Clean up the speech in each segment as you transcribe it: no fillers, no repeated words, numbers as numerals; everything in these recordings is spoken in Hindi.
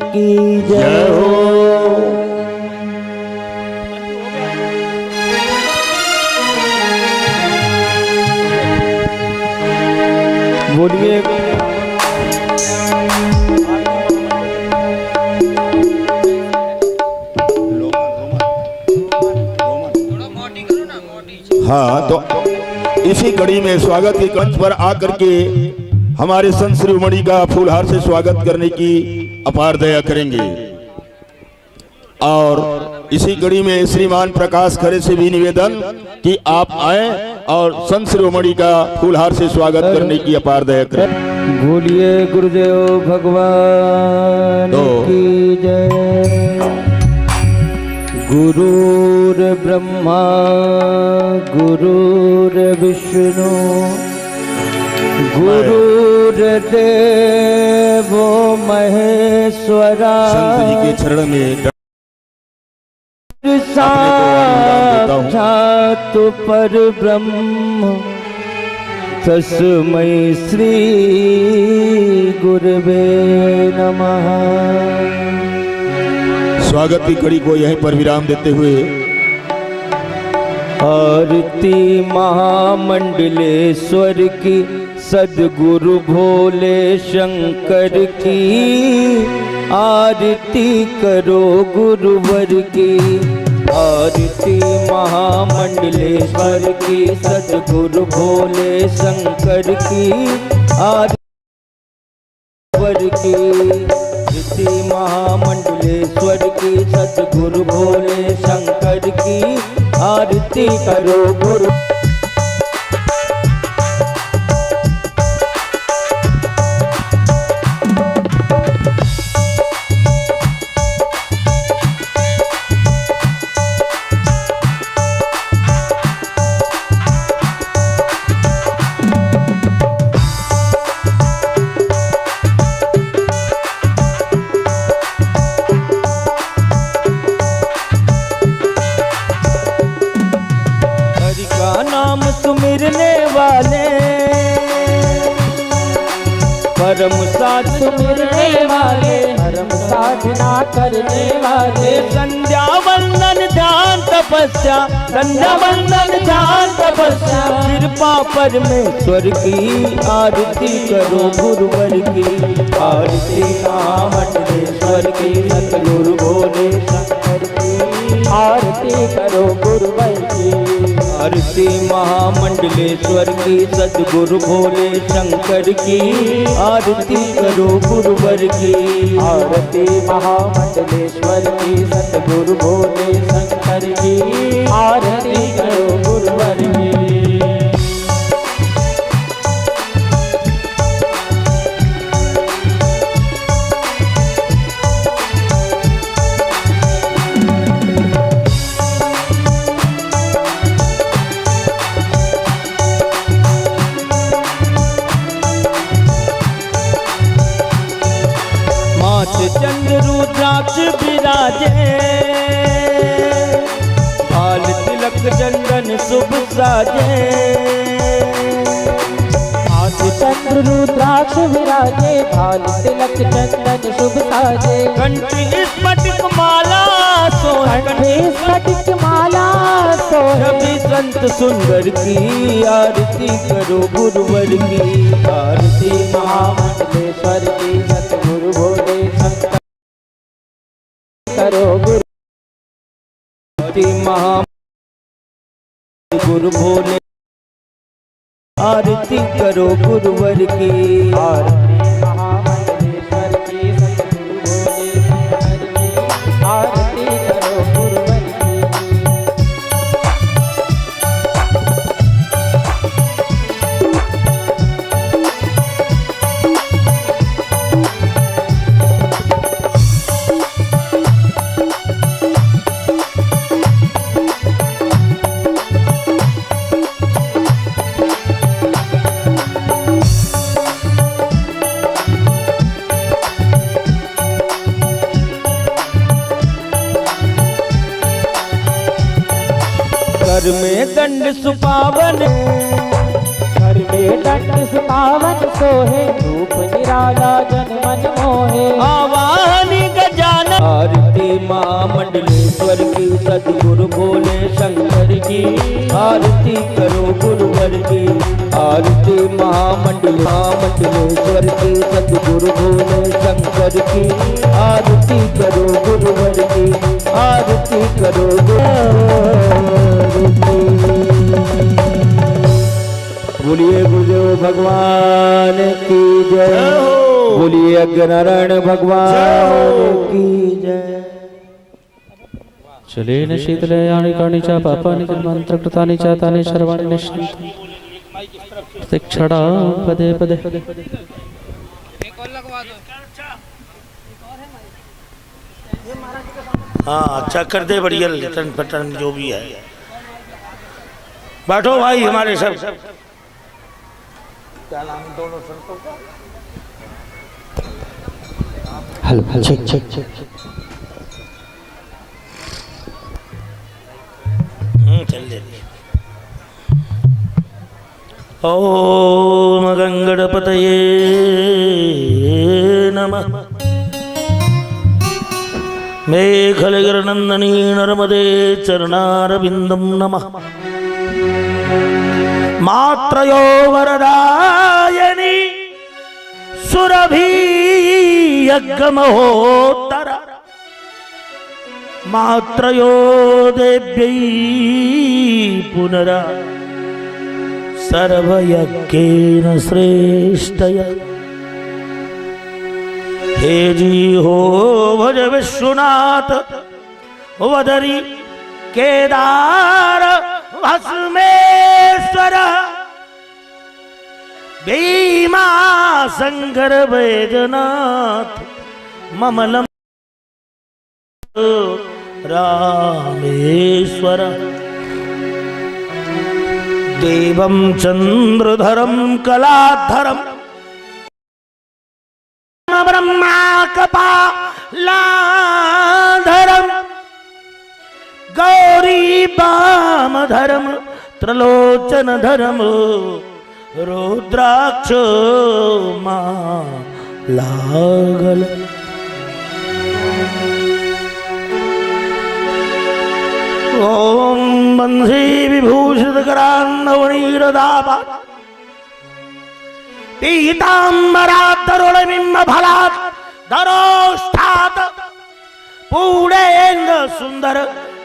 की जय हो। बोलिए हाँ, तो इसी कड़ी में स्वागत के मंच पर आकर के हमारे संत शिरोमणि का फूलहार से स्वागत करने की अपार दया करेंगे। और इसी कड़ी में श्रीमान प्रकाश खरे से भी निवेदन कि आप आए और संत शिरोमणि का फूलहार से स्वागत करने की अपार दया करें। बोलिए गुरुदेव भगवान की जय। गुरुर ब्रह्मा गुरुर विष्णु गुरुर्देवो महेश्वरा। संत जी के चरण में साक्षात् पर ब्रह्म तस्मै श्री गुरुवे नमः। स्वागत की कड़ी को यहीं पर विराम देते हुए आरती महामंडलेश्वर की सद्गुरु भोले शंकर की। आरती करो गुरुवर की। आरती महामंडलेश्वर की सद्गुरु भोले शंकर की। आरती की आरती महामंडलेश्वर की सद्गुरु भोले शंकर की। आरती करो गुरु। सुमिरने वाले परम साथ सुमिरने वाले परम साधना करने वाले। संध्या वंदन ध्यान तपस्या संध्या वंदन ध्यान तपस्या। कृपा परमेश्वर की आरती करो गुरुवर की। आरती महामंडलेश्वर की सतगुरु भोले शंकर की। आरती करो गुरुवर की। आरती महामंडलेश्वर की सद्गुरु भोले शंकर की। आरती करो गुरुवर की। आरती महामंडलेश्वर की सद्गुरु भोले शंकर की। आरती करो गुरुवर की। चंद्र रुद्राक्ष विराजे भाल तिलक चंदन शुभ साजे। हाथ चंद्र रुद्राक्ष विराजे भाल तिलक चंदन शुभ साजे। कंठी स्फटिक माला सोहे कंठी स्फटिक माला सोहे। सभी संत सुंदर की आरती करो गुरुवर की। आरती महामंडलेश्वर की सतगुरु भोले शंकर करो गुरु। आरती महागुरु भोले। आरती करो गुरुवर की। आरती महामंडलेश्वर की सतगुरु भोले शंकर की। आरती करो गुरुवर की। कर में दंड सुपावन कर में दंड सुपावन सोहे। रूप निराला जन मन मोहे। आवा ममलेश्वर की, सतगुरु भोले शंकर की आरती करो गुरुवर की। आरती महामंडलेश्वर की, सतगुरु भोले शंकर की आरती करो गुरुवर की। आरती करो गुरुवर की। बोलिए गुरुदेव भगवान की जय, बोलिए अग्रनारायण भगवान की जय। चलेन शीतलयानि कानि च पापानि जन्मान्तरकृतानि च तानि सर्वाणि नश्यन्ति प्रतीक्षणा पदे पदे। हाँ अच्छा कर दे, बढ़िया लटन पटन जो भी है। बैठो भाई हमारे सब। क्या नाम दोनों संतों का? Hello check check check. चल ले। ओम गंगणपतये नमः। मेघलगिरनंदनी नर्मदे चरणारविंदम नमः। मात्रयो वरदायनी सुरभि यज्ञमहोत्तर। मात्रयो देव्यै पुनरा सर्वयज्ञेन श्रेष्ठय। हे जी हो भज विश्वनाथ वदरी केदार भस्मेश्वर। भीमा शंकर वैजनाथ ममलम रामेश्वर। देवं चंद्रधरं कलाधरं ब्रह्मा कपालाधरं गौरी वामधरं त्रिलोचनधरं रुद्राक्ष मालागल। ओम बंसी विभूषित करान्नवनीरदापा पीताम्बरातरुणबिम्ब फलात् धरोष्ठात् पूर्णेन्द्र सुंदर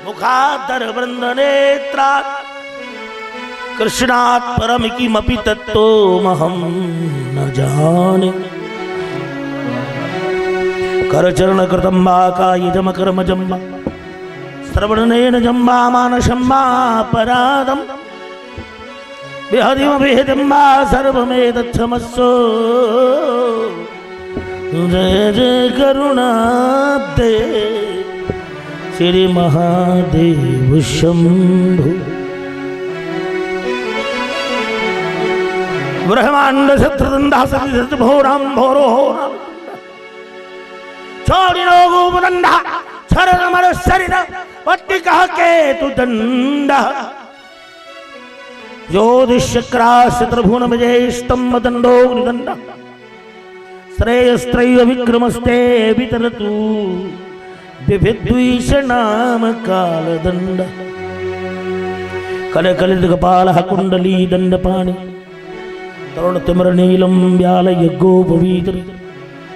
मुखादर वृंदनेत्रात्। कृष्णात् परम किमपि तत्त्वमहं न जाने। करचरण कृतं वा कायजम कर्मजं वा श्रवणनेन जम्बा मानशम्मापराधं। विहदिमविहितं वा सर्वमेतत्क्षमस्व। जय जय करुणाब्दे श्री महादेव शंभु। ब्रह्मांड शत्रुदंडा सती भोराम भोरो छोड़िनो गोपदंडा शरणमर शरीर पट्टिका केतु दंड। ज्योतिषक्रास्य त्रिभुवन विजय स्तंभ दंडो निदंड। श्रेयस्त्रैव विक्रमस्ते वितरतु विभिद्वीष नाम कालदंड। कलकलित कपालः कुंडली दंडपाणि तरुण तिमर नीलम व्याल यज्ञोपवीतरि।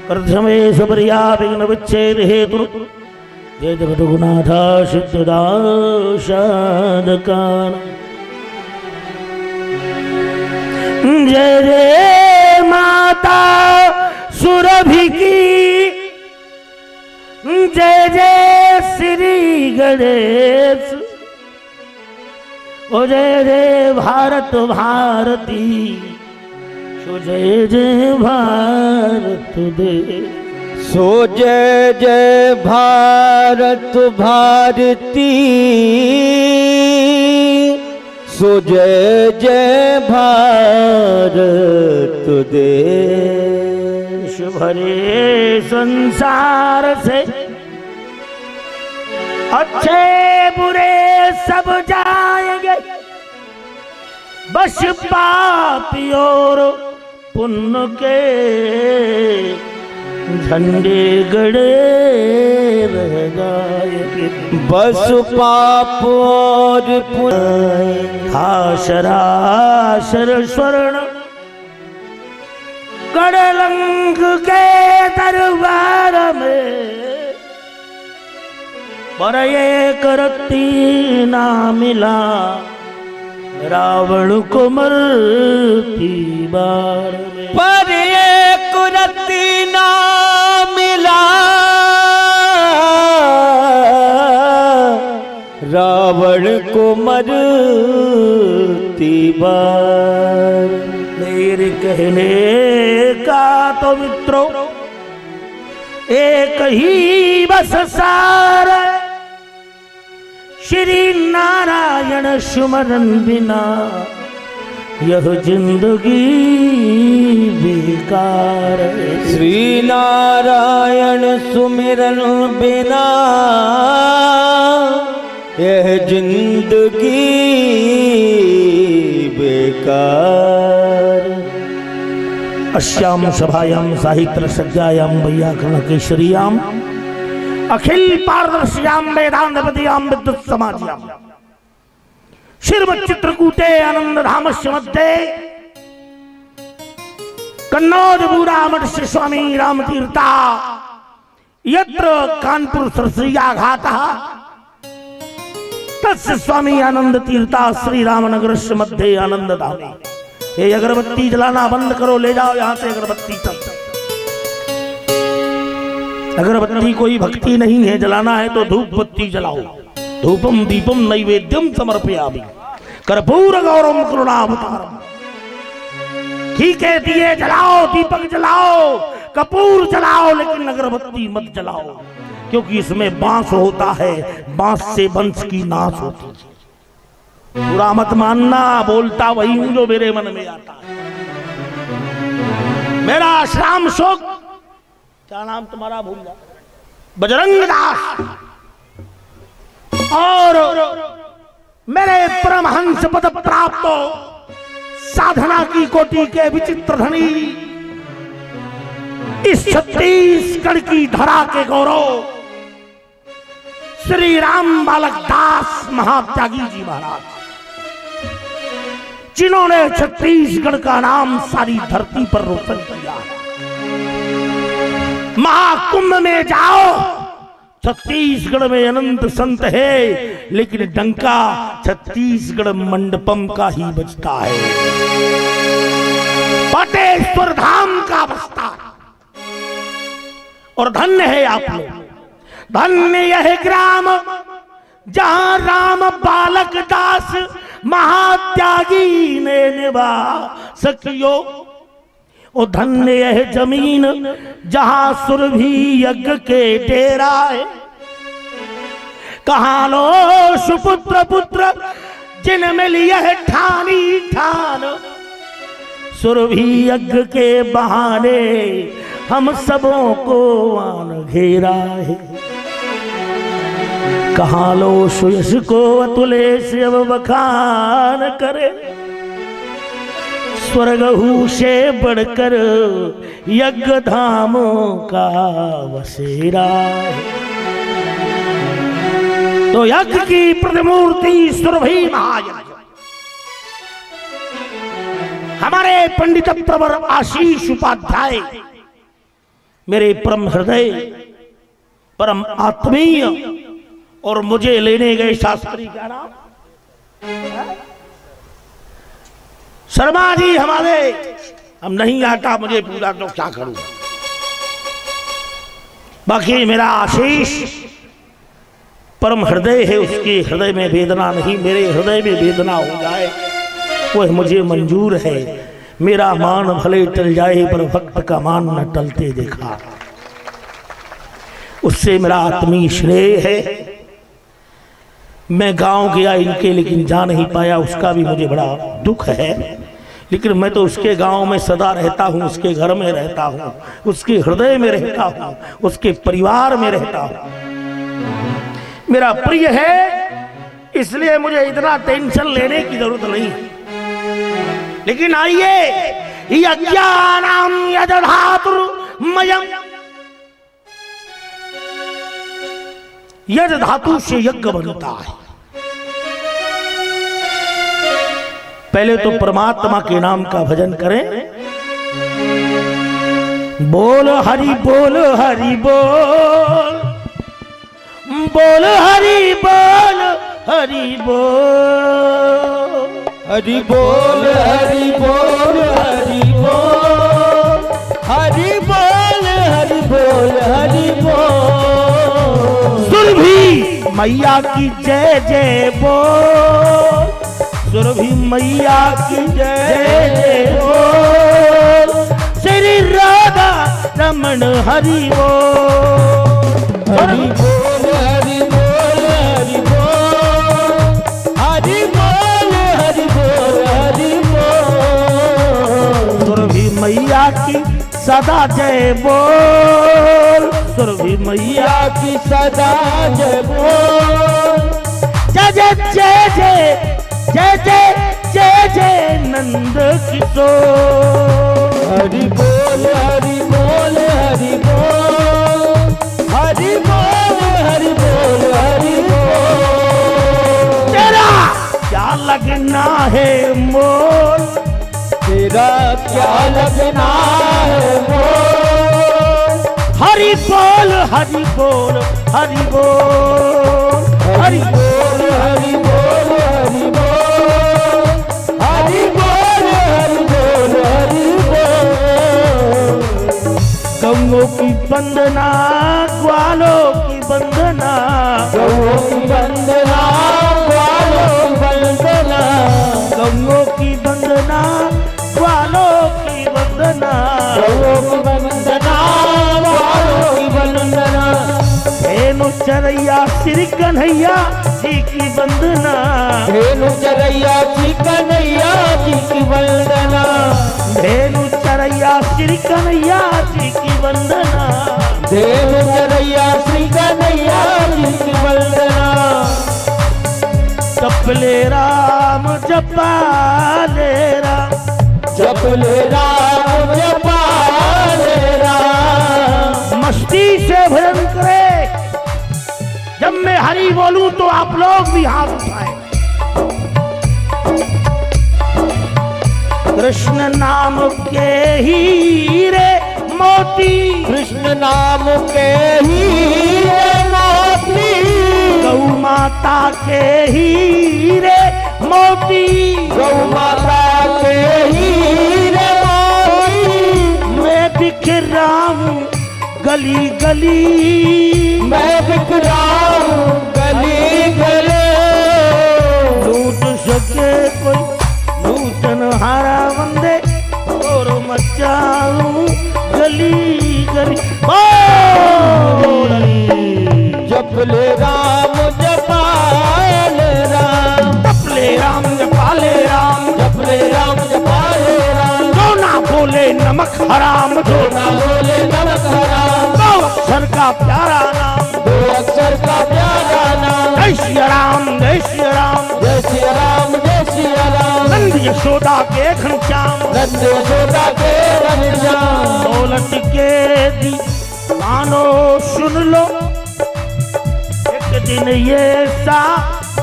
कर्धमेश पर्यापिन विच्छेद हेतु जय रघुनाथ सिद्धदासादकान। जय जय माता सुरभि की जय जय श्री गणेश। ओ जय जय भारत भारती सो जय जय भारत देश। सो जय जय भारत भारती सो जय जय भारत देश। भरे संसार से अच्छे बुरे सब जाएंगे, बस पापी और पुण्य के झंडे गड़े रह जाएंगे, बस पाप और शराशर स्वर्ण गड़लंक के दरबार में पर एक रत्ती ना मिला, रावण को मरती बार में। पर एक रत्ती ना मिला, रावण को मरती बार। मेरे कहने का तो मित्रों एक ही बस सार, श्री नारायण सुमरन बिना यह जिंदगी बेकार है। श्री नारायण सुमिरन बिना यह जिंदगी बेकार। अश्याम सभायाम साहित्य सज्जायाम वैयाकरण केशरियाम अखिल पारदर्श्याम वेदांतपदियाम विद्युत समाज्याम शिरवच्चित्रकूटे आनंद धामस्य मध्ये कन्नौज बूरा मठ श्री स्वामी रामतीर्था यत्र कानपुर सरसैया घातः तस्य स्वामी आनंद तीर्था श्री रामनगर मध्य आनंद धामे। ये अगरबत्ती जलाना बंद करो, ले जाओ यहां से अगरबत्ती तक। अगरबत्ती कोई भक्ति नहीं है, जलाना है तो धूप बत्ती जलाओ। धूपम दीपम नैवेद्यम समर्पयामि कर्पूर गौरम करुणावतारम। ठीक है, दिए जलाओ, दीपक जलाओ, कपूर जलाओ, लेकिन अगरबत्ती मत जलाओ, क्योंकि इसमें बांस होता है, बांस से वंश की नाश होती है। बुरा मत मानना, बोलता वही हूं जो मेरे मन में आता है। मेरा श्याम शोक, क्या नाम तुम्हारा भूल जा, बजरंग दास, और मेरे परमहंस पद प्राप्त साधना की कोटि के विचित्र धनी इस छत्तीसगढ़ की धरा के गौरव श्री राम बालक दास महात्यागी जी महाराज, जिन्होंने छत्तीसगढ़ का नाम सारी धरती पर रोशन किया। महाकुंभ में जाओ, छत्तीसगढ़ में अनंत संत है, लेकिन डंका छत्तीसगढ़ मंडपम का ही बजता है, पटेश्वर धाम का बजता। और धन्य है आप लोग, धन्य यह ग्राम जहां राम बालक दास महात्यागी ने निवास कियो। ओ धन्य यह जमीन जहां सुरभि यज्ञ के डेरा है। कहा लो सुपुत्र पुत्र जिन मिल यह ठानी ठान, सुरभि यज्ञ के बहाने हम सबों को आन घेरा है। कहा लो सुयश को अतुले से अब बखान करे, स्वर्गहु से बढ़कर यज्ञ धामों का बसेरा है। तो यज्ञ की प्रतिमूर्ति सुरभि महायज्ञ हमारे पंडित प्रवर आशीष उपाध्याय, मेरे परम हृदय परम आत्मीय और मुझे लेने गए शास्त्री, क्या नाम, शर्मा जी हमारे, हम नहीं आता मुझे पूरा तो क्या करूं। बाकी मेरा आशीष परम हृदय है, उसके हृदय में वेदना नहीं, मेरे हृदय में वेदना हो जाए वह मुझे मंजूर है। मेरा मान भले टल जाए पर भक्त का मान न टलते देखा, उससे मेरा आत्मीय स्नेह है। मैं गांव गया इनके, लेकिन जा नहीं पाया, उसका भी मुझे बड़ा दुख है। लेकिन मैं तो उसके गांव में सदा रहता हूं, उसके घर में रहता हूं, उसके हृदय में रहता हूं, उसके परिवार में रहता हूं। मेरा प्रिय है, इसलिए मुझे इतना टेंशन लेने की जरूरत नहीं है। लेकिन आइए, यज्ञानाम यजधातुर्मयम् यज धातु से यज्ञ बनता है। पहले तो परमात्मा के नाम का भजन करें। बोल हरि बोल हरि बोल, बोल हरि बोल हरि बोल, हरि बोल हरि बोल हरि बोल, हरि बोल हरि बोल हरि बोल। सुरभि मैया की जय जय बोल, सुरभि मैया की जय जय बोल, श्री राधा रमण हरि बोल। हरि बोल हरि बोल हरि बोल, हरि बोल हरि बोल हरि बोल। सुरभि मैया की सदा जय बोल, सुरभि मैया की सदा जय बोल। जय जय जय जय जय जय जय जय नंद किशोर। हरि बोल हरि बोल हरि बोल, हरि बोल हरि बोल हरि बोल। तेरा क्या लगना है मोल, तेरा क्या लगना है मोल। हरि बोल हरि बोल हरि बोल, हरि बोल हरि बोल हरि बोल, हरि बोल हरि बोल हरि बोल। गौओं की वंदना ग्वालों की वंदना, गौओं की वंदना ग्वालों की वंदना, गौओं की वंदना ग्वालों की वंदना, गौओं की वंदना ग्वालों की वंदना। धेनु चरैया श्री कन्हैया जी की वंदना, धेनु चरैया श्री कन्हैया जी की वंदना, धेनु चरैया श्री कन्हैया जी की वंदना, धेनु चरैया श्री कन्हैया जी की वंदना। जपले राम जपाले राम, जपले राम जपाले राम। मस्ती से भजन करे। जब मैं हरि बोलूं तो आप लोग भी हाथ उठाएं। कृष्ण नाम के हीरे मोती, कृष्ण नाम के हीरे मोती, गौ माता के हीरे मोती, गौ माता के हीरे मोती। मैं बिखराऊं गली गली, मैं बिखराऊं गली गली। लूट सके कोई लूटन हारा बंदे, और मचाऊं गली गली। जपले राम जपाले राम, जपले राम जपाले राम, जपले राम जपाले राम। जो ना बोले नमक हराम, जो ना बोले नमक हराम, दो अक्षर का प्यारा नाम, दो अक्षर का प्यारा नाम। जय श्री राम जय श्री राम, जय श्री राम जय श्री राम। नंद यशोदा के घनश्याम, नंद यशोदा के घनश्याम। दौलत के दी मानो सुन लो, एक दिन ये सा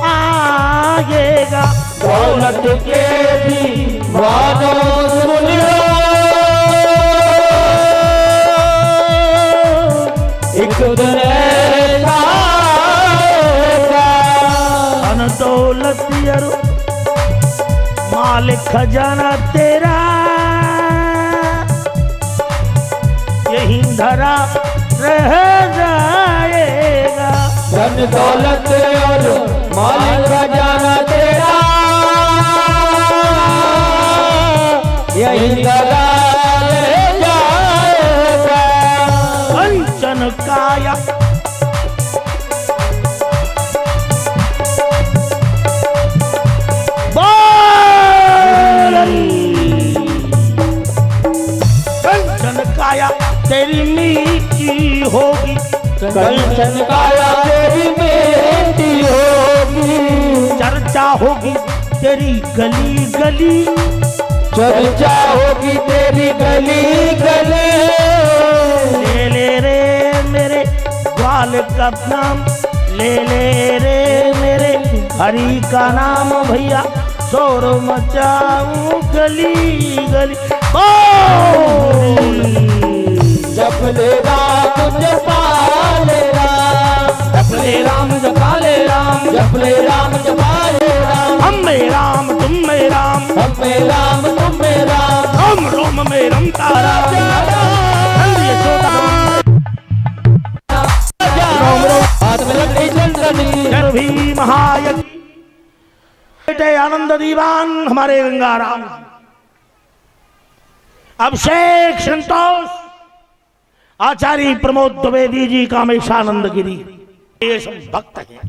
आएगा। दौलत के दीवानो सुन लो, एक दिन ऐसा आएगा। धन दौलत यारो मालिक खजाना तेरा, यही धरा रह जाएगा। धन दौलत और मालिक खजाना तेरा, यही धरा रह जाएगा। कंचन काया कंचन काया तेरी मीठी होगी, कंचन काया तेरी बेटी होगी। चर्चा होगी तेरी गली गली, चर्चा होगी तेरी गली गली। ले ले रे मेरे ग्वाल का नाम, ले ले रे मेरे हरि का नाम भैया, शोर मचाऊं गली गली। जप ले राम जपा ले राम, जप ले राम जपा ले राम, जप ले राम जपा ले राम। हम में राम तुम में राम, हम में राम तुम में राम, रोम रोम में रमता राम। हाथ में लकड़ी चंद्रनी, भी महायज्ञ बेटे आनंद दीवान हमारे गंगाराम। अभिषेक संतोष आचार्य प्रमोद द्विवेदी जी कामेशानंद गिरी ये सब भक्त हैं।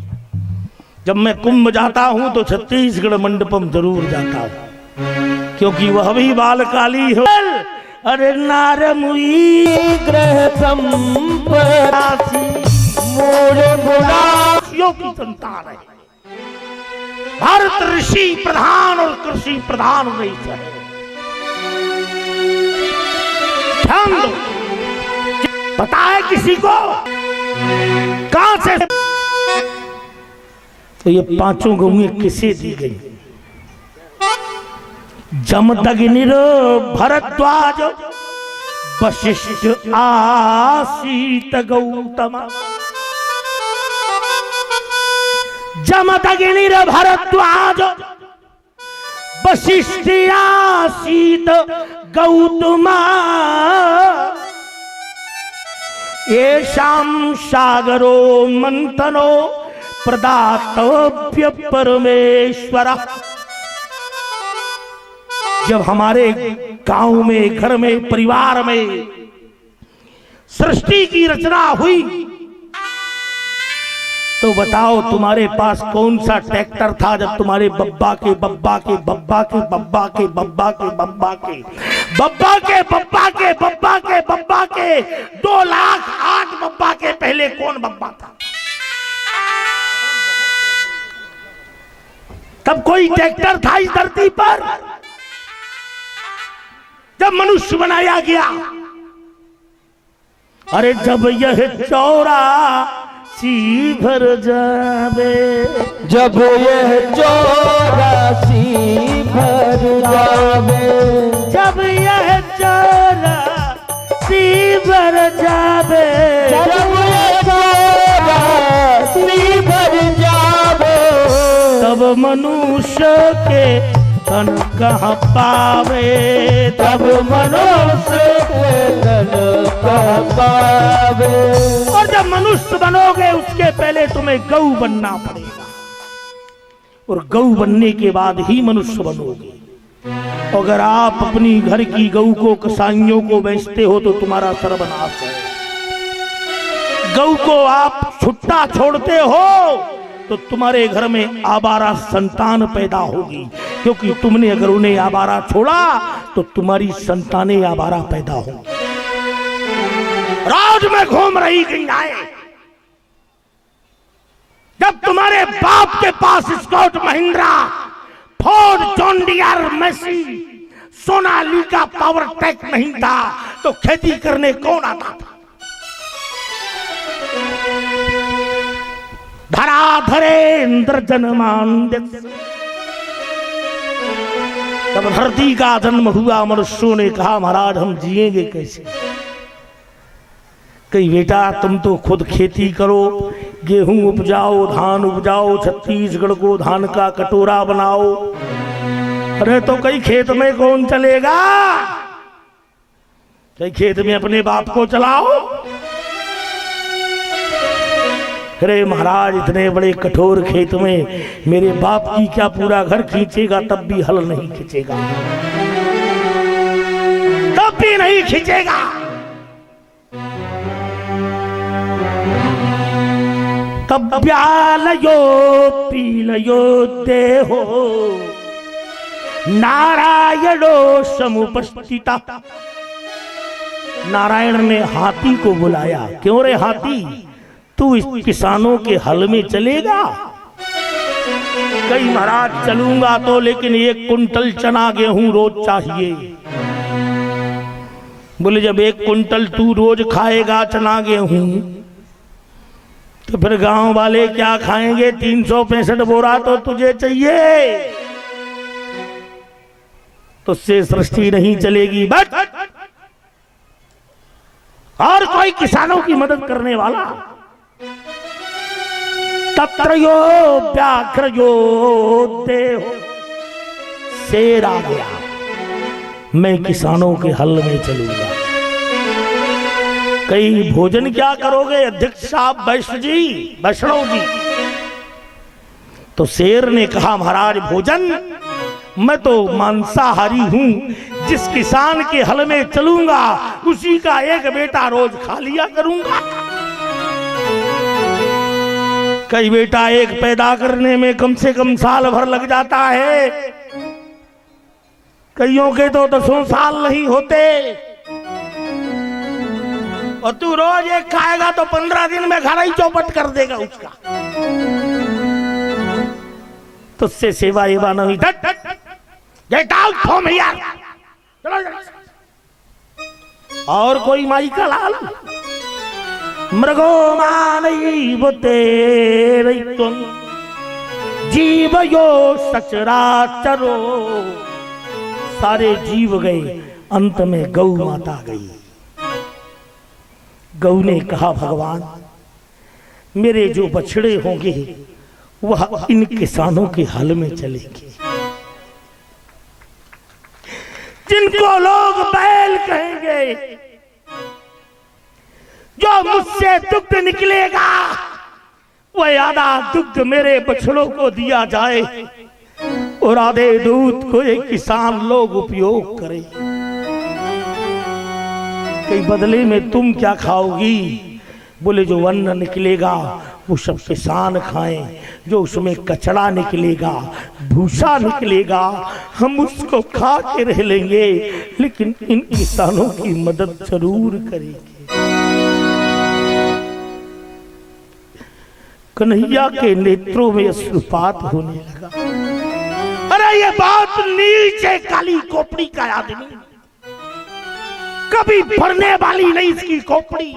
जब मैं कुंभ जाता हूं तो छत्तीसगढ़ मंडपम जरूर जाता हूं, क्योंकि वह भी बालकाली हो। अरे नारमुई ग्रह संपरासी मूल गुणासियों की संतान है। भारत ऋषि प्रधान और कृषि प्रधान देश है। ध्यान दो, पता है किसी को कहां से तो ये पांचों गौएं किसे दी गई? जमदग्नि भरद्वाज वशिष्ठ आसीत गौतम। जमदग्नि भरद्वाज वशिष्ठ आसीत गौतम। येषां सागरो मंथनो प्रदातव्य परमेश्वर। जब हमारे गांव में, घर में, परिवार में सृष्टि की रचना हुई तो बताओ तुम्हारे पास कौन सा ट्रैक्टर था जब तुम्हारे बब्बा के बब्बा के बब्बा के बब्बा के बब्बा के बब्बा के बब्बा के बब्बा के बब्बा के बब्बा के 2,08,000 बब्बा के पहले कौन बब्बा था? तब कोई ट्रैक्टर था इस धरती पर? जब मनुष्य बनाया गया। अरे जब यह 84 भर जावे, जब यह 84 भर जावे, जब यह 84 भर जावे, जब यह 84 भर जावे, तब मनुष्य के तन कहाँ पावे, तब मनुष्य के तन कहाँ पावे। और जब मनुष्य बनोगे उसके पहले तुम्हें गौ बनना पड़ेगा, और गौ बनने के बाद ही मनुष्य बनोगे। अगर आप अपनी घर की गौ को कसाईयों को बेचते हो तो तुम्हारा सर्वनाश है। गौ को आप छुट्टा छोड़ते हो तो तुम्हारे घर में आवारा संतान पैदा होगी, क्योंकि तुमने अगर उन्हें आवारा छोड़ा तो तुम्हारी संतानें आवारा पैदा होंगी। राज में घूम रही गंगाएं, जब तुम्हारे बाप के पास स्कॉट Mahindra, Ford, John Deere, Massey, Sonalika Powertrac नहीं था तो खेती करने कौन आता था? धराधरेन्द्र जनमान्य। तब धरती का जन्म हुआ, मनुष्यों ने कहा महाराज हम जिएंगे कैसे? कही बेटा तुम तो खुद खेती करो, गेहूं उपजाओ, धान उपजाओ, छत्तीसगढ़ को धान का कटोरा बनाओ। अरे तो कई खेत में कौन चलेगा? कई खेत में अपने बाप को चलाओ। अरे महाराज इतने बड़े कठोर खेत में मेरे बाप की क्या पूरा घर खींचेगा? तब भी हल नहीं खींचेगा, तब भी नहीं खींचेगा। तब ब्यालयो पीलयो देहो नारायणो समुपस्थिता। नारायण ने हाथी को बुलाया। क्यों रे हाथी, तू इस किसानों के हल में चलेगा? कई महाराज चलूंगा तो, लेकिन 1 कुंटल चना गेहूं रोज चाहिए। बोले जब 1 कुंटल तू रोज खाएगा चना गेहूं तो तो फिर गांव वाले क्या खाएंगे? 365 बोरा तो तुझे चाहिए, तुझसे सृष्टि नहीं चलेगी। बट और कोई किसानों की मदद करने वाला? तत्र यो व्याघ्र यो देहो, शेर आ गया, मैं किसानों के हल में चलूंगा। कई भोजन क्या करोगे अध्यक्ष साहब वैष्णव जी? तो शेर ने कहा महाराज भोजन, मैं तो मांसाहारी हूं, जिस किसान के हल में चलूंगा उसी का एक बेटा रोज खा लिया करूंगा। कई बेटा एक पैदा करने में कम से कम साल भर लग जाता है, कईयों के तो 10 साल नहीं होते, और तू रोज एक खाएगा तो 15 दिन में घर ही चौपट कर देगा उसका। तुझसे सेवा एवा नहीं। और कोई माई का लाल मृगो मानई तेरे जीव यो सचराचरो, सारे जीव गए, अंत में गौ माता गई। गौ ने कहा भगवान मेरे जो बछड़े होंगे वह इन किसानों के हल में चलेंगे, जिनको लोग बैल कहेंगे, जो मुझसे दुग्ध निकलेगा वह आधा दुग्ध मेरे बछड़ों को दिया जाए और आधे दूध को एक किसान लोग उपयोग करें। कई बदले में तुम क्या खाओगी? बोले जो अन्न निकलेगा वो सब किसान खाएं, जो उसमें कचरा निकलेगा, भूसा निकलेगा, हम उसको खा के रह लेंगे, लेकिन इन किसानों की मदद जरूर करेंगे। कन्हैया के नेत्रों में अश्रुपात होने लगा। अरे ये बात नीचे काली खोपड़ी का आदमी, कभी भरने वाली नहीं इसकी खोपड़ी।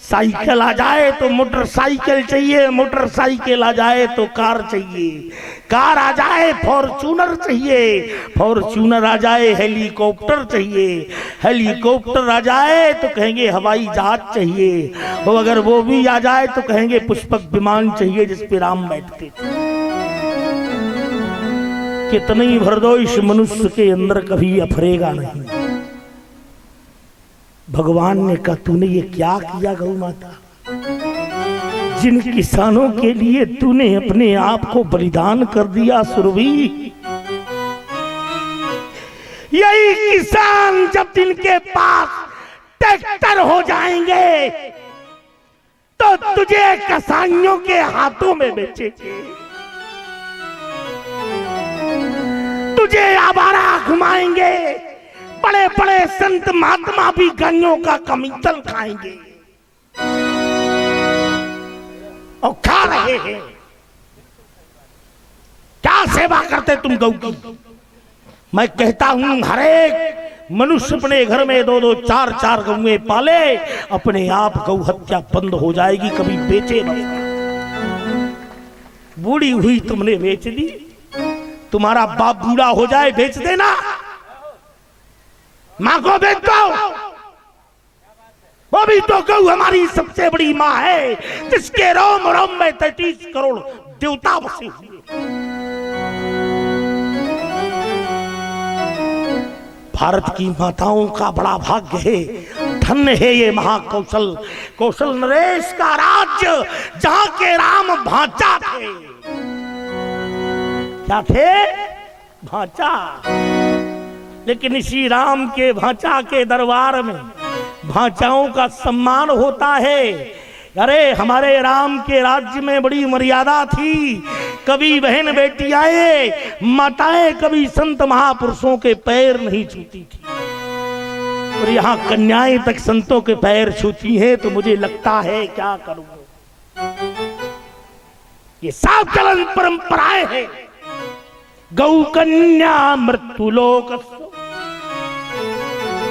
साइकिल आ जाए तो मोटरसाइकिल चाहिए, मोटरसाइकिल आ जाए तो कार चाहिए, कार आ जाए फॉर्च्यूनर चाहिए, फॉर्च्यूनर आ जाए हेलीकॉप्टर चाहिए, हेलीकॉप्टर आ जाए तो कहेंगे हवाई जहाज चाहिए, और अगर वो भी आ जाए तो कहेंगे पुष्पक विमान चाहिए जिस पे राम बैठते थे। कितना ही भर दो, इस मनुष्य के अंदर कभी अफरेगा नहीं। भगवान ने कहा तूने ये क्या किया गौ माता? जिन किसानों के लिए तूने अपने आप को बलिदान कर दिया सुरभि, यही किसान जब जिनके पास ट्रैक्टर हो जाएंगे तो तुझे कसाईयों के हाथों में बेचेंगे, तुझे आवारा घुमाएंगे, बड़े बड़े संत महात्मा भी गायों का कमीतल खाएंगे और खा रहे हैं। क्या सेवा करते तुम गौ की? मैं कहता हूं हर एक मनुष्य अपने घर में 2-2, 4-4 गौएं पाले, अपने आप गौ हत्या बंद हो जाएगी, कभी बेचे नहीं। बूढ़ी हुई तुमने बेच दी, तुम्हारा बाप बूढ़ा हो जाए बेच देना, मां को बेच दो, वो भी तो गौ हमारी सबसे बड़ी मां है, जिसके रोम रोम में 33 करोड़ देवता बसे हुए। भारत की माताओं का बड़ा भाग्य है, धन्य है ये महाकौशल, कौशल नरेश का राज्य, जहां के राम भांचा थे। क्या थे? भांचा। लेकिन इसी राम के भांचा के दरबार में भांचाओं का सम्मान होता है। अरे हमारे राम के राज्य में बड़ी मर्यादा थी, कभी बहन बेटियां माताएं कभी संत महापुरुषों के पैर नहीं छूती थी, और यहाँ कन्याएं तक संतों के पैर छूती हैं, तो मुझे लगता है क्या करूं। ये सब चलन परंपराएं हैं। गौ कन्या मृत्युलोक,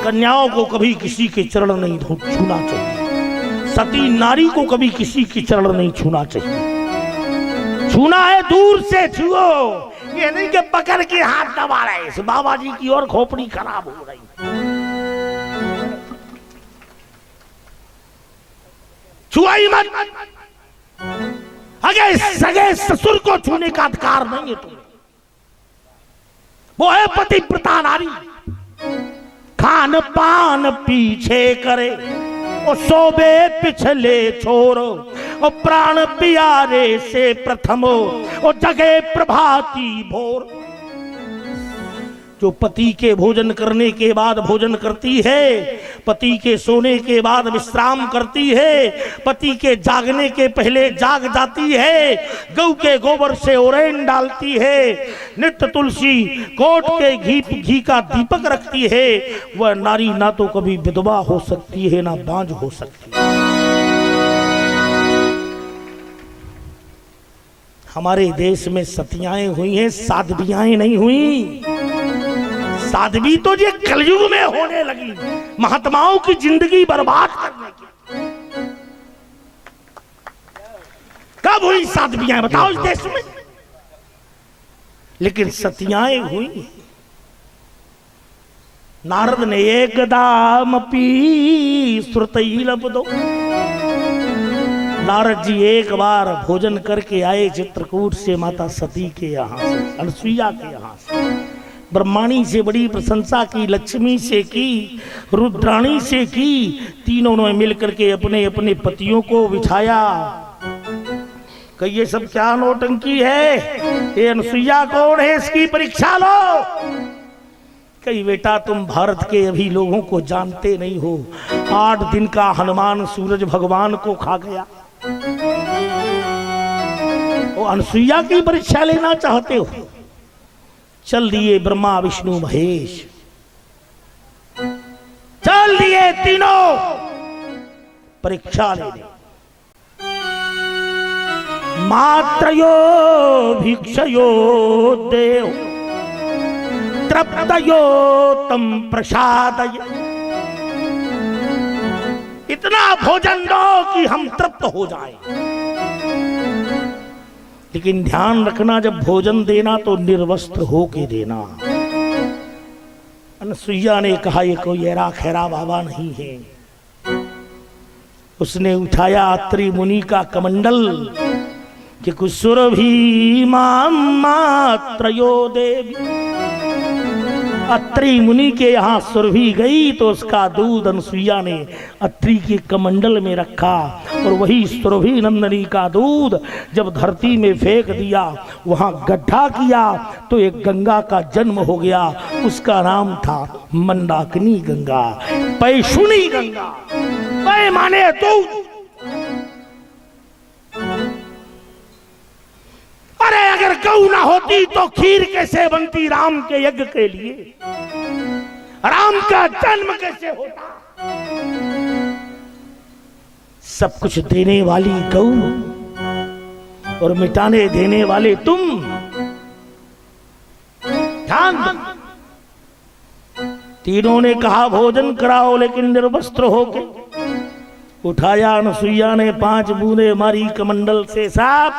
कन्याओं को कभी किसी के चरण नहीं छूना चाहिए, सती नारी को कभी किसी की चरण नहीं छूना चाहिए। छूना है दूर से छुओ, ये नहीं कि पकड़ के हाथ दबा रहे। इस बाबा जी की और खोपड़ी खराब हो रही। छुआ ही मत। अगे सगे ससुर को छूने का अधिकार नहीं है तुम्हें। वो है पतिव्रता नारी। खान पान पीछे करे और सोबे पिछले छोरो और प्राण प्यारे से प्रथम और जगे प्रभाती भोर। जो पति के भोजन करने के बाद भोजन करती है, पति के सोने के बाद विश्राम करती है, पति के जागने के पहले जाग जाती है, गौ के गोबर से ओरैन डालती है, नित्य तुलसी कोट के घी का दीपक रखती है, वह नारी ना तो कभी विधवा हो सकती है ना बांझ हो सकती है। हमारे देश में सतियाएं हुई हैं, साध्वियाएं नहीं हुई। साध्वी तो ये कलयुग में होने लगी, महात्माओं की जिंदगी बर्बाद करने की। कब हुई साध्वियां बताओ इस देश में? लेकिन सतियाएं हुई। नारद ने एक दाम पी श्रुतैल दो। नारद जी एक बार भोजन करके आए चित्रकूट से माता सती के यहां से, अनसुईया के यहां से। ब्रह्माणी से बड़ी प्रशंसा की, लक्ष्मी से की, रुद्राणी से की। तीनों ने मिलकर के अपने अपने पतियों को बिठाया। कि ये सब क्या नौटंकी है? ये अनसुईया कौन है? इसकी परीक्षा लो। कई बेटा तुम भारत के अभी लोगों को जानते नहीं हो। 8 दिन का हनुमान सूरज भगवान को खा गया। वो अनसुईया की परीक्षा लेना चाहते हो? चल दिए ब्रह्मा विष्णु महेश, चल दिए तीनों परीक्षा लेने। मात्रयो भिक्षयो देव तृप्तयो तम प्रसादय। इतना भोजन दो कि हम तृप्त हो जाएं। लेकिन ध्यान रखना, जब भोजन देना तो निर्वस्त्र होके देना। अनसुईया ने कहा ये कोई ऐरा खैरा बाबा नहीं है। उसने उठाया अत्रि मुनि का कमंडल कि कुसुरभी मात्रयो देवी। अत्रि मुनि के यहाँ सुरभि गई तो उसका दूध अनसुईया ने अत्रि के कमंडल में रखा। और वही सुरभि नंदनी का दूध जब धरती में फेंक दिया, वहां गड्ढा किया तो एक गंगा का जन्म हो गया। उसका नाम था मंदाकिनी गंगा, पैशुनी गंगा। पै माने दूध। अरे अगर गौ ना होती तो खीर कैसे बनती राम के यज्ञ के लिए? राम का जन्म कैसे होता? सब कुछ देने वाली गौ और मिटाने देने वाले तुम। ध्यान। तीनों ने कहा भोजन कराओ, लेकिन निर्वस्त्र होके। उठाया अनसुईया ने 5 बूंदे मारी कमंडल से। साफ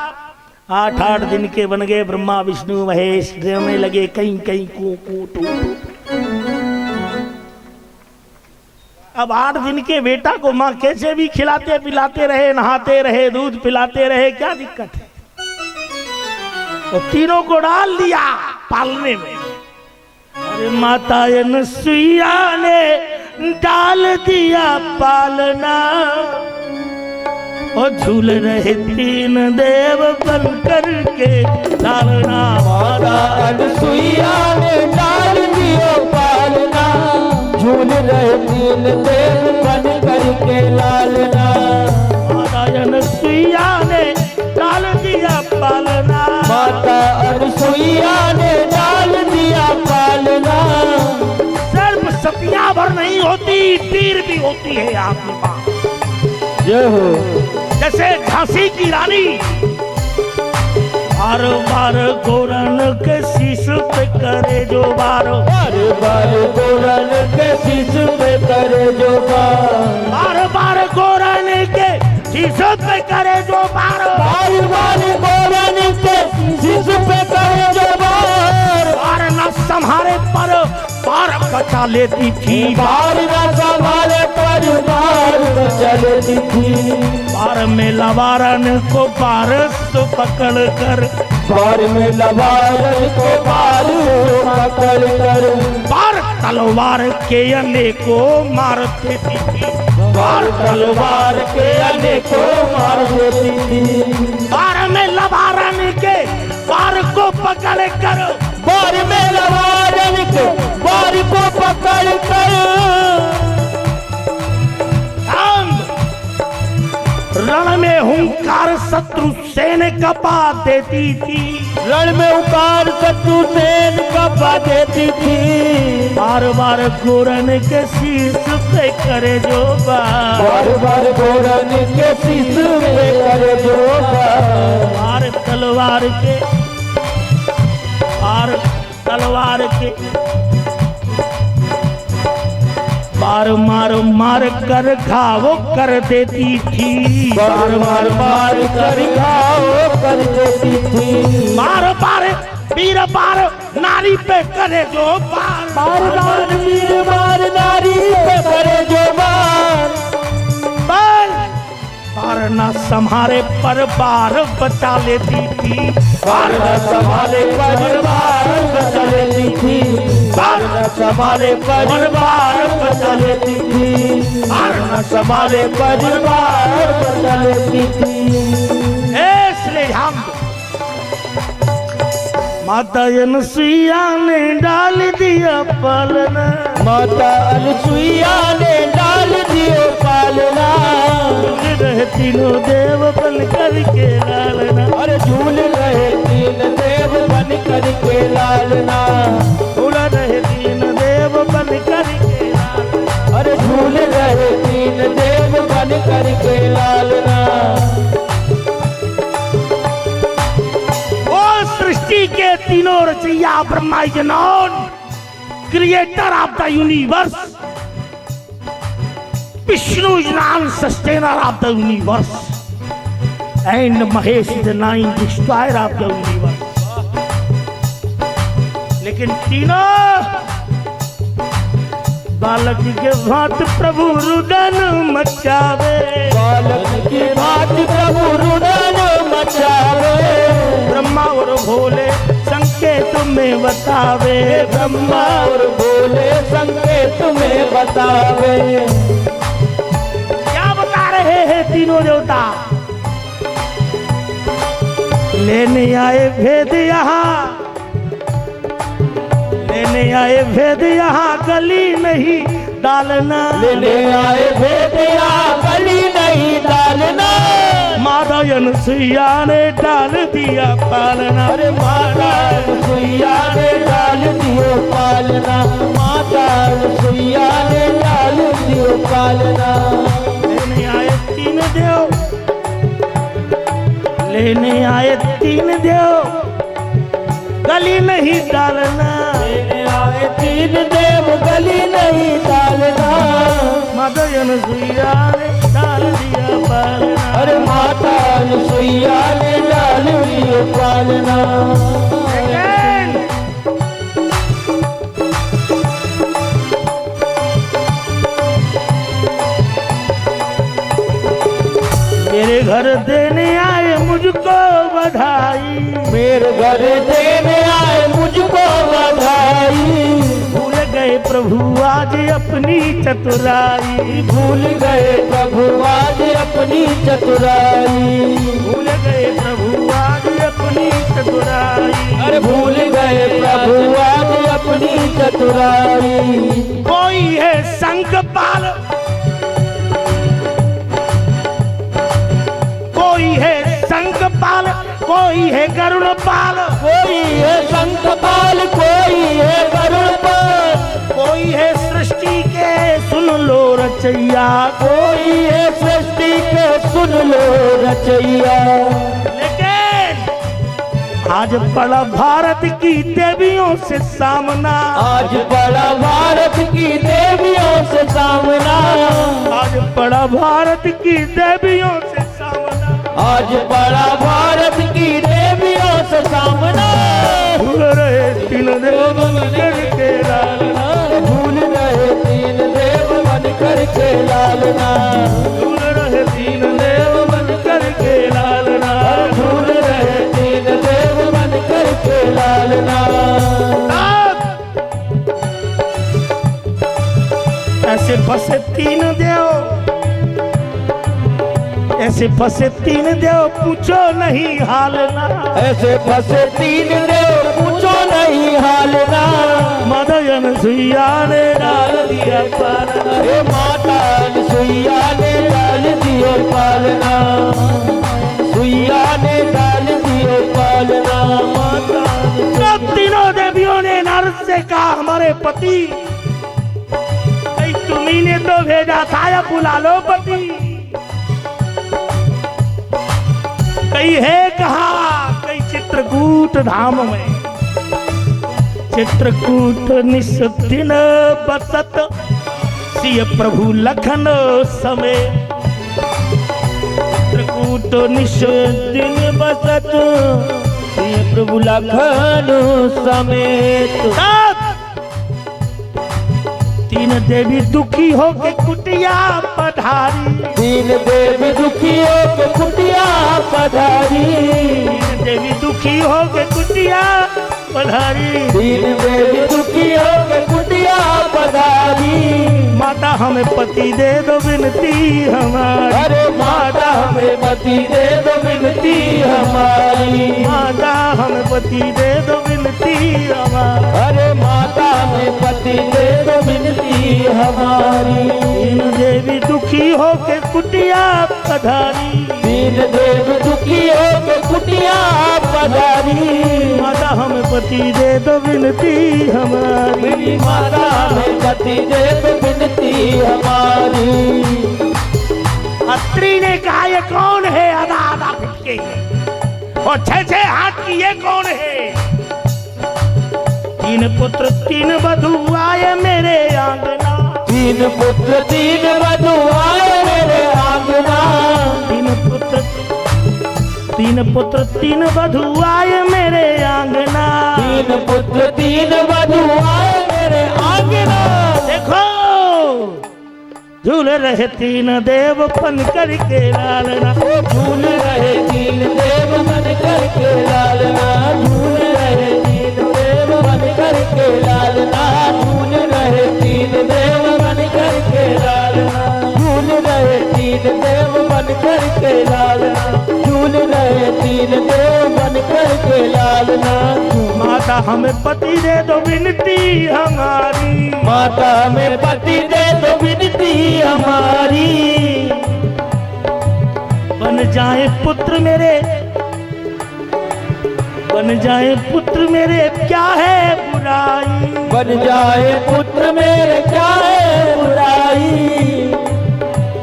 8 दिन के बन गए ब्रह्मा विष्णु महेश। डरने लगे कहीं कहीं को। अब 8 दिन के बेटा को माँ कैसे भी खिलाते पिलाते रहे, नहाते रहे, दूध पिलाते रहे, क्या दिक्कत है? तो तीनों को डाल दिया पालने में। अरे माता अनसुईया ने डाल दिया पालना और झूल रहे 3 देव बन करके लालना। माता अनसुईया ने डाल दिया पालना, झूल रहे 3 देव बन करके लालना। माता अनसुईया ने डाल दिया पालना। माता अनसुईया ने डाल दिया पालना। सिर्फ सतिया भर नहीं होती, तीर भी होती है आपके पास। जय हो। जैसे झांसी की रानी बार बार गोरन के शीश पे करे जो बार। बार बार गोरन के शीश पे करे जो बार। बार बार गोरन के शीश पे करे जो बार बार बार गोरन के शीश पे करे जो बार बार न संभाले पर बार बचा लेती थी बार न संभाले पर बार बचा लेती थी बार में लवारन को बार तो पकड़ कर बार में लवारन को बार पकड़ कर बार तलवार के अनेको मारती थी बार तलवार के अनेकों मार देती थी बार में लवारन के बार को पकड़ कर बार में लवारन के बार को पकड़ कर रण में हुंकार शत्रु सेन कपा देती थी रण में हुंकार शत्रु सेन कपा देती थी बार बार गोरन के शीश पे करे जो बार बार गोरन के शीश पे करे जो बार तलवार के बार तलवार के बार मार मार कर घाव कर देती थी बार बार मार कर घाव कर देती थी मार बार वीर बार नारी पे करे जो बार बार बार वीर बार नारी पे करे जो बार बार न संभाले पर बार बचा लेती थी बार न संभाले पर बार बचा लेती थी बार न संभाले पर बार बचा लेती थी बार न संभाले पर बार बचा लेती थी इसलिए हम माता अनसुईया ने डाल दिया पालना माता अनसुईया ने डाल दिया पालना रहे तीनों देव बन करके लालना अरे झूल रहे तीन देव बन करके लालना झूल रहे तीन देव बन करके लालना अरे झूल रहे तीन देव बन करके लालना सृष्टि के तीनों रचैया Brahma is known creator of the universe Vishnu is known sustainer of the universe and Mahesh is known destroyer of the universe लेकिन तीनों बालक के भांति प्रभु रुदन मचावे बालक के भांति प्रभु रुदन मचावे ब्रह्मा और भोले संकेत में बतावे ब्रह्मा और भोले संकेत में बतावे क्या बता रहे हैं तीनों देवता लेने आए भेद यहाँ लेने आए भेद यहाँ गली नहीं डालना लेने आए भेद यहाँ गली नहीं डालना माता अनसुईया ने डाल दिया पालना अरे माता अनसुईया ने डाल दियो पालना माता अनसुईया ने डाल दियो पालना लेने आए तीन देव लेने आए तीन देव गली नहीं डालना लेने आए तीन देव गली नहीं डालना माता अनसुईया ने डाल दिया पालना अरे माता अनसुईया ने डाल दियो पालना मेरे घर देने आए मुझको बधाई मेरे घर देने आए मुझको बधाई भूल गए प्रभु आज अपनी चतुराई भूल गए प्रभु आज अपनी चतुराई भूल गए प्रभु आज अपनी चतुराई अरे भूल गए प्रभु आज अपनी चतुराई कोई है संगपाल कोई है संगपाल कोई है गरुड़पाल कोई है शंखपाल कोई है गरुड़पाल कोई है सृष्टि के सुन लो रचैया कोई है सृष्टि के सुन लो रचैया लेकिन आज बड़ा भारत की देवियों से सामना आज बड़ा भारत की देवियों से सामना आज बड़ा भारत की देवियों से आज पड़ा भारत की देवियों से सामना। भूल रहे तीन देव बनकर के लालना, भूल रहे तीन देव बनकर के लालना, भूल रहे तीन देव बनकर के लालना, भूल रहे तीन देव बनकर के लालना। ऐसे फंसे तीन देव, ऐसे फंसे तीन देव पूछो नहीं हालना, ऐसे फंसे तीन देव पूछो नहीं हालना। मदयन सुइया ने डाल दिया पालना, हे माता सुइया ने डाल दियो पालना, सुइया ने डाल दियो पालना। माता तब तीनों देवियों ने नारद से कहा हमारे पति, तुम्ही ने तो भेजा था, या बुला लो पति। कई है कहा, कई चित्रकूट धाम में, चित्रकूट निस दिन बसत, सिय प्रभु लखन समय। चित्रकूट निस दिन बसत, सिय प्रभु लखन समेत। तीन देवी दुखी हो के कुटिया पधारी, तीन देवी दुखी हो के कुटिया पधारी, तीन देवी दुखी हो के कुटिया पधारी, तीन देवी दुखी हो के कुटिया पधारी। माता हमें पति दे दो विनती हमारी, अरे माता हमें पति दे दो विनती हमारी, माता हमें पति दे दो विनती हमारी, अरे माता हमें पति दे दो विनती हमारी। तीन देवी दुखी हो के कुटिया पधारी, तीन देव दुखी हो के कुटिया पधारी। माता हमें पति दे दो विनती हमारी, माता हमें पति दे दो विनती हमारी। अत्री ने कहा ये कौन है आधा आधा फुट के, और 6-6 हाथ की ये कौन है। तीन पुत्र तीन वधू आए मेरे आंगना, तीन पुत्र तीन वधू आए मेरे आंगना, तीन पुत्र तीन वधू आए मेरे आंगना, तीन पुत्र तीन वधू आए मेरे आंगना। देखो झूल रहे तीन देव बन करके लालना, झूल रहे तीन देव बन करके लालना, झूल रहे तीन देव बन करके लालना, झूल रहे तीन देव बन करके लालना, झूल रहे तीन देव बन करके लालना, झूल रहे तीन देव बन करके लालना। माता हमें पति दे दो विनती हमारी, माता हमें पति दे दो विनती हमारी। बन जाए पुत्र मेरे, बन जाए पुत्र मेरे क्या है बुराई, बन जाए पुत्र मेरे क्या है बुराई।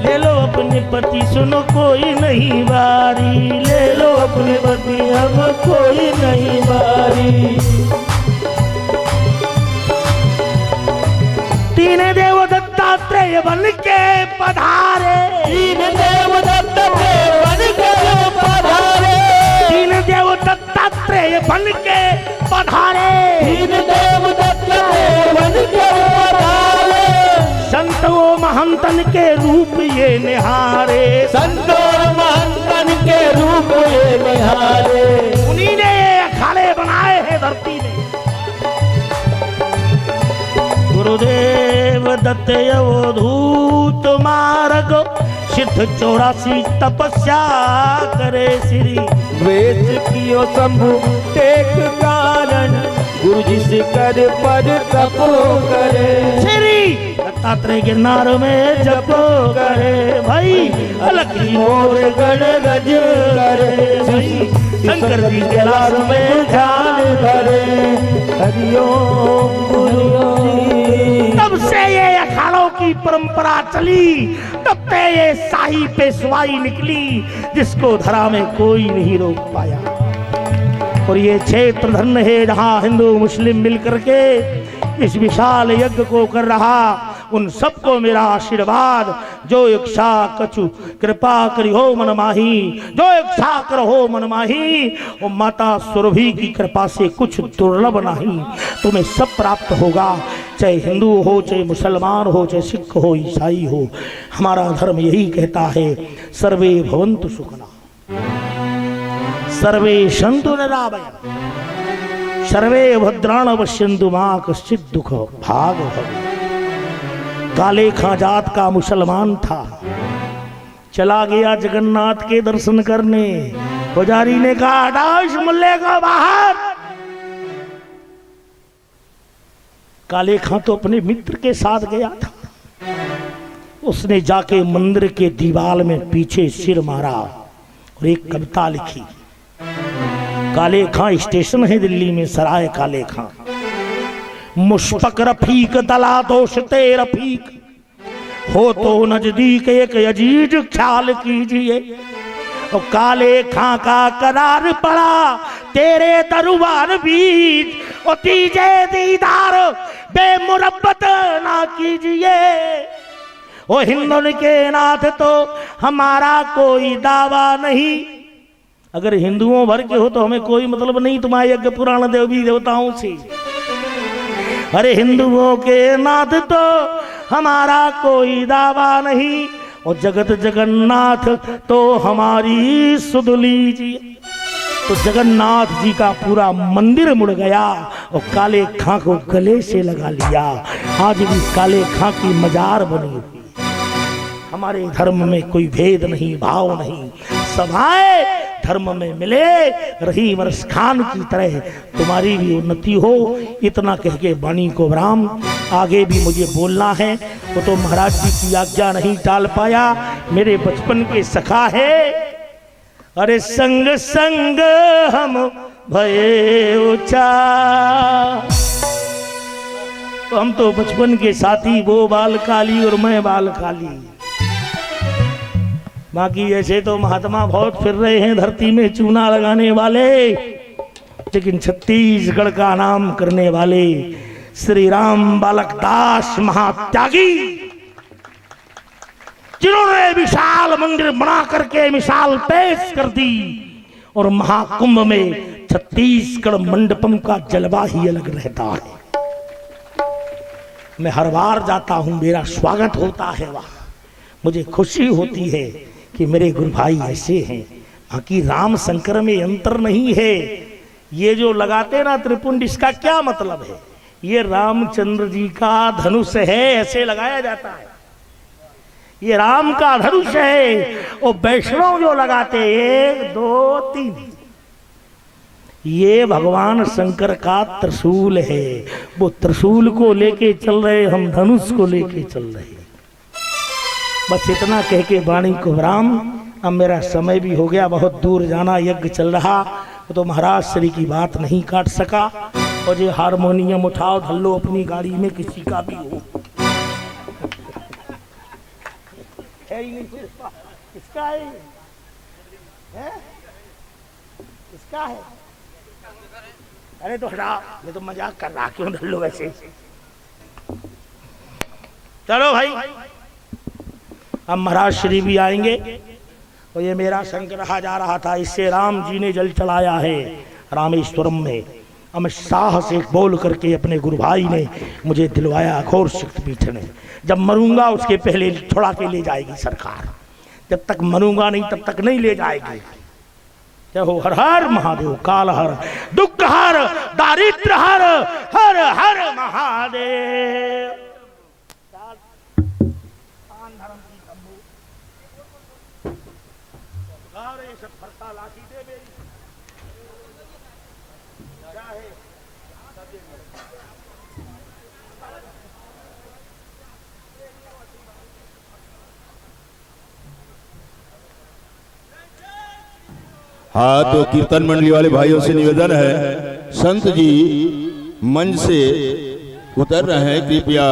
ले लो अपने पति सुनो कोई नहीं बारी, ले लो अपने पति अब कोई नहीं बारी। तीन देव दत्तात्रेय बन के पधारे, तीन देव दत्तात्रेय बन के पधारे, तीन देव दत्तात्रेय बन के पधारे, तीन देव दत्तात्रेय बन के पधारे। संतों महंतन के रूप ये निहारे, संतों महंतन के रूप ये निहारे। उन्हीं ने ये अखाड़े बनाए हैं धरती में। गुरुदेव दत्त अवधूत मार्ग, सिद्ध 84 तपस्या करे श्री। द्वेष कियो शंभु टेक कारण, गुरु जी से कर पर तपो करे। श्री दत्तात्रेय गिरनार में जपो करे भाई, अलग ही मोर गण गज करे, भाई शंकर जी के लाल में ध्यान करे। हरिओम गुरु जी। तब से ये अखाड़ों की परंपरा चली, तब से ये शाही पेशवाई निकली, जिसको धरा में कोई नहीं रोक पाया। और ये क्षेत्र धन्य है जहाँ हिंदू मुस्लिम मिलकर के इस विशाल यज्ञ को कर रहा। उन सबको मेरा आशीर्वाद। जो इच्छा कछु कृपा करी हो मन माही, जो इच्छा कर हो मन माही। और माता सुरभि की कृपा से कुछ दुर्लभ नहीं, तुम्हें सब प्राप्त होगा, चाहे हिंदू हो, चाहे मुसलमान हो, चाहे सिख हो, ईसाई हो। हमारा धर्म यही कहता है, सर्वे भवन्तु सुखिनः, सर्वे सन्तु निरामयाः, सर्वे भद्राणि पश्यन्तु मा कश्चित् दुःख भाग भवेत्। काले खां जात का मुसलमान था, चला गया जगन्नाथ के दर्शन करने। पुजारी ने कहा हटाओ इस मुल्ले को बाहर। काले खां तो अपने मित्र के साथ गया था, उसने जाके मंदिर के दीवार में पीछे सिर मारा और एक कविता लिखी। काले खां स्टेशन है दिल्ली में, सराय काले खां। मुशफक रफीक दला दोषते रफीक, हो तो नजदीक एक अजीज ख्याल कीजिए। और काले खां का करार पड़ा तेरे दरबार बीच, और तीजे दीदार बेमुरब्बत ना कीजिए। ओ हिंदुन के नाथ तो हमारा कोई दावा नहीं, अगर हिंदुओं भर के हो तो हमें कोई मतलब नहीं तुम्हारे यज्ञ पुराण देवी देवताओं से। अरे हिंदुओं के नाथ तो हमारा कोई दावा नहीं, और जगत जगन्नाथ तो हमारी सुध लीजिए। तो जगन्नाथ जी का पूरा मंदिर मुड़ गया और काले खां को गले से लगा लिया। आज भी काले खां की मजार बनी हुई। हमारे धर्म में कोई भेद नहीं, भाव नहीं, सभाएं धर्म में मिले। रही वर्ष खान की तरह तुम्हारी भी उन्नति हो, इतना कह के वाणी को विराम। आगे भी मुझे बोलना है, वो तो महाराज जी की आज्ञा नहीं टाल पाया। मेरे बचपन के सखा है, अरे संग संग हम भये ऊंचा। तो हम तो बचपन के साथी, वो बाल काली और मैं बाल काली। बाकी ऐसे तो महात्मा बहुत फिर रहे हैं धरती में चूना लगाने वाले, लेकिन छत्तीसगढ़ का नाम करने वाले श्री राम बालक दास महात्यागी, जिन्होंने विशाल मंदिर बना करके मिसाल पेश कर दी। और महाकुंभ में छत्तीसगढ़ मंडपम का जलवा ही अलग रहता है। मैं हर बार जाता हूं, मेरा स्वागत होता है वहां। मुझे खुशी होती है कि मेरे गुरु भाई ऐसे हैं। बाकी राम शंकर में अंतर नहीं है। ये जो लगाते ना त्रिपुंड, इसका क्या मतलब है? ये रामचंद्र जी का धनुष है, ऐसे लगाया जाता है। ये राम का धनुष है। और वैष्णव जो लगाते 1 2 3, ये भगवान शंकर का त्रिशूल है। वो त्रिशूल को लेके चल रहे, हम धनुष को लेके चल रहे। बस इतना कह के वाणी को विराम। अब मेरा समय भी हो गया, बहुत दूर जाना, यज्ञ चल रहा, तो महाराज श्री की बात नहीं काट सका। और ये हारमोनियम उठाओ, ढल्लो अपनी गाड़ी में, किसी का भी हो। है ही नहीं, किसका है? किसका है? अरे तो हटा, मैं तो मजाक कर रहा, क्यों ढल्लो वैसे? चलो भाई, अब महाराज श्री भी आएंगे। और ये मेरा शंख रहा जा रहा था, इससे राम जी ने जल चढ़ाया है रामेश्वरम में। अमित शाह से बोल करके अपने गुरु भाई ने मुझे दिलवाया, घोर शक्तिपीठ ने। जब मरूंगा उसके पहले थोड़ा के ले जाएगी सरकार, जब तक मरूंगा नहीं तब तक नहीं ले जाएगी। जय हो हर हर महादेव, काल हर, दुख हर, दारिद्र हर, हर हर महादेव। हाँ, तो कीर्तन मंडली वाले भाइयों से निवेदन है, संत जी मंच से उतर रहे हैं, कृपया